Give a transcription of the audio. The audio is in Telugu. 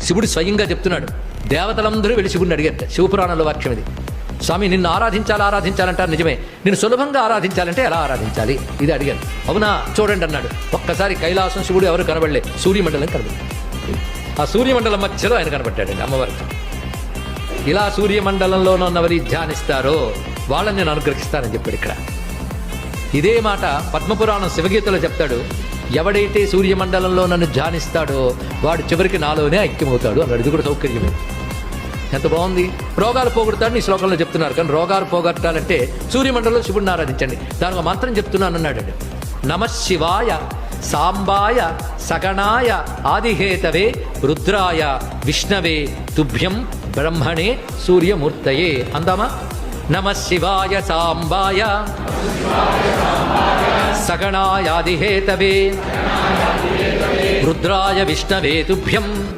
శివుడు స్వయంగా చెప్తున్నాడు. దేవతలందరూ వెళ్ళి శివుడిని అడిగారట. శివపురాణంలో వాక్యం ఇది. స్వామి, నిన్ను ఆరాధించాలంటారు నిజమే, నిన్ను సులభంగా ఆరాధించాలంటే ఎలా ఆరాధించాలి ఇది అడిగాను. అవునా, చూడండి అన్నాడు. ఒక్కసారి కైలాసం శివుడు ఎవరు కనబడలే, సూర్యమండలం కనబడింది. ఆ సూర్యమండలం మధ్యలో ఆయన కనబడ్డాడండి అమ్మవారికి. ఇలా సూర్యమండలంలోనూ ఉన్నవరి ధ్యానిస్తారో వాళ్ళని నేను అనుగ్రహిస్తానని చెప్పాడు ఇక్కడ. ఇదే మాట పద్మపురాణం శివగీతలో చెప్తాడు. ఎవడైతే సూర్యమండలంలో నన్ను ధ్యానిస్తాడో వాడు చివరికి నాలోనే ఐక్యమవుతాడు అన్నాడు. ఇది కూడా సౌకర్యమే. ఎంత బాగుంది. రోగాలు పోగొడతాడని ఈ శ్లోకంలో చెప్తున్నారు. కానీ రోగాలు పోగొట్టాలంటే సూర్యమండలంలో శివుడిని ఆరాధించండి. దానికి ఒక మంత్రం చెప్తున్నాను అన్నాడు. నమశివాయ సాంబాయ సగణాయ ఆదిహేతవే రుద్రాయ విష్ణవే తుభ్యం బ్రహ్మణే సూర్యమూర్తయే. అందామా? నమశివాయ సాంబాయ సగణాయ ఆదిహేతవే రుద్రాయ విష్ణవే తుభ్యం